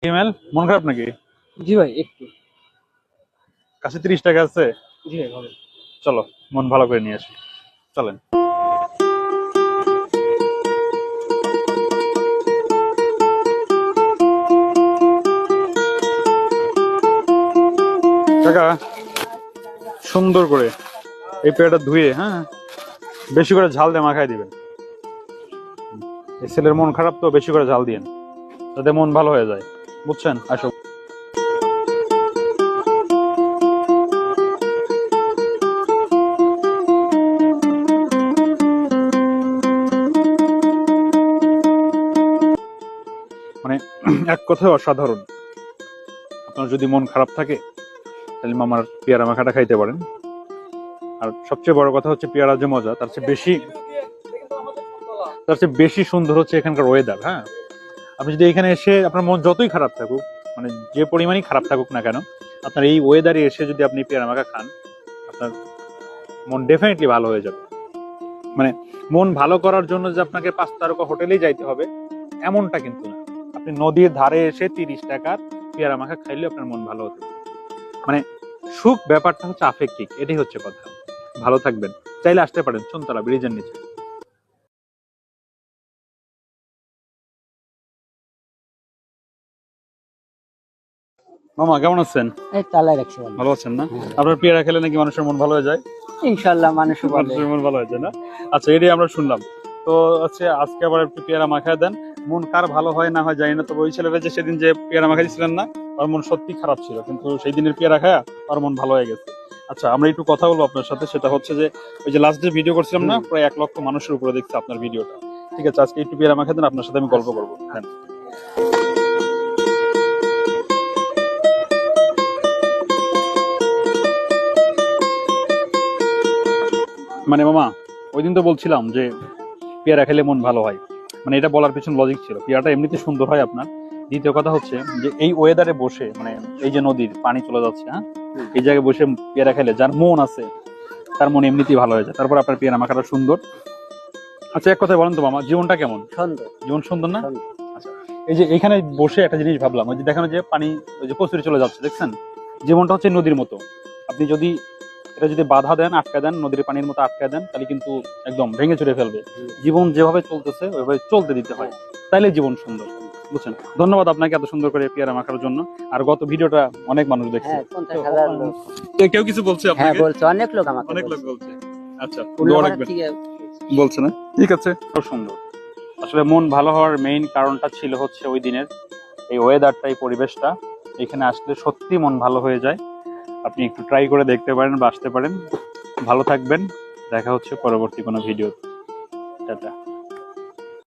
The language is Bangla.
ইমেল মন খারাপ নাকি? জি ভাই একটু। কাছে 30 টাকা আছে? জি ভাই হবে। চলো মন ভালো করে নিয়ে আসি, চলেন। কাকা সুন্দর করে এই পেয়ারটা ধুয়ে, হ্যাঁ, বেশি করে ঝাল দিয়ে মাখায় দিবেন। এই ছেলের মন খারাপ তো, বেশি করে ঝাল দিয়েন যাতে মন ভালো হয়ে যায়, বুঝছেন? আসো। মানে এক কথায় অসাধারণ। আপনার যদি মন খারাপ থাকে তাহলে মামার পেয়ারা মাখাটা খাইতে পারেন। আর সবচেয়ে বড় কথা হচ্ছে পেয়ারা যে মজা, তার চেয়ে বেশি সুন্দর হচ্ছে এখানকার ওয়েদার। হ্যাঁ, আপনি যদি এখানে এসে আপনার মন যতই খারাপ থাকুক, মানে যে পরিমাণই খারাপ থাকুক না কেন, আপনার এই ওয়েদারে এসে যদি আপনি পেয়ারা মাখা খান, আপনার মন ডেফিনেটলি ভালো হয়ে যাবে। মানে মন ভালো করার জন্য যে আপনাকে 5 তারকা হোটেলেই যাইতে হবে এমনটা কিন্তু না। আপনি নদীর ধারে এসে 30 টাকার পেয়ারা মাখা খাইলে আপনার মন ভালো হতে পারে। মানে সুখ ব্যাপারটা হচ্ছে আপেক্ষিক, এটাই হচ্ছে কথা। ভালো থাকবেন, চাইলে আসতে পারেন চুনতলা ব্রিজের নিচে। মামা কেমন আছেন? এই তালাই রাখছি ভালো। ভালো আছেন না? আপনার পেয়ারা খেলে নাকি মানুষের মন ভালো হয়ে যায়? ইনশাআল্লাহ মানুষ বলে মানুষের মন ভালো হয়ে যায় না? আচ্ছা, এটাই আমরা শুনলাম। তো হচ্ছে আজকে আবার একটু পেয়ারা মাখায় দেন। মন কার ভালো হয় না হয় জানি না, তবে ওই ছেলেটা যে সেদিন যে পেয়ারা মাখা দিয়েছিলেন না, ওর মন সত্যি খারাপ ছিল, কিন্তু সেই দিনের পেয়ারা খায়া ওর মন ভালো হয়ে গেছে। আচ্ছা, আমরা একটু কথা বলবো আপনার সাথে। সেটা হচ্ছে যে ওই যে লাস্ট যে ভিডিও করছিলাম না, প্রায় 1 লক্ষ মানুষের উপরে দেখছে আপনার ভিডিওটা। ঠিক আছে, আজকে একটু পেয়ারা মাখা দেন, আপনার সাথে আমি গল্প করবো। হ্যাঁ, মানে মামা ওই দিন তো বলছিলাম যে পেয়ারা খেলে মন ভালো হয়, মানে এটা বলার পিছনে লজিক ছিল। পেয়ারাটা এমনিতে সুন্দর হয় আপনার। দ্বিতীয় কথা হচ্ছে যে এই ওয়েদারে বসে, মানে এই যে নদীর পানি চলে যাচ্ছে, হ্যাঁ, এই জায়গায় বসে পেয়ারা খেলে যার মন আছে তার মন এমনিতেই ভালো হয়ে যায়। তারপর আপনার পেয়ারা মাখাটা সুন্দর। আচ্ছা, এক কথায় বলেন তো মামা, জীবনটা কেমন? সুন্দর। জীবন সুন্দর না? আচ্ছা, এই যে এখানে বসে একটা জিনিস ভাবলাম, ওই যে দেখানো যে পানি ওই যে কচুরি চলে যাচ্ছে, দেখছেন? জীবনটা হচ্ছে নদীর মতো। আপনি যদি এটা যদি বাধা দেন, আটকা দেন, নদীর পানির মতো আটকা দেন, তাহলে কিন্তু একদম ভেঙে চুরে ফেলবে। জীবন যেভাবে চলতেছে ওইভাবে চলতে দিতে হয়, তাইলে জীবন সুন্দর, বুঝছেন? ধন্যবাদ আপনাকে এত সুন্দর করে পেয়ারা মাখার জন্য। আর গত ভিডিওটা অনেক মানুষ দেখছে। হ্যাঁ 50,000 লোক। কেউ কিছু বলছে হ্যাঁ আপনাকে? বলছে, অনেক লোক আমাকে অনেক লোক বলছে। বলছে। আচ্ছা, দোয়া উল্লাপাড়া রাখবেন। থেকে বলছে না? ঠিক আছে, খুব সুন্দর। আসলে মন ভালো হওয়ার মেইন কারণটা ছিল হচ্ছে ওই দিনের এই ওয়েদারটা, এই পরিবেশটা। এখানে আসলে সত্যি মন ভালো হয়ে যায়। আপনি একটু ট্রাই করে দেখতে পারেন বা আসতে পারেন। ভালো থাকবেন, দেখা হচ্ছে পরবর্তী কোনো ভিডিও। টাটা।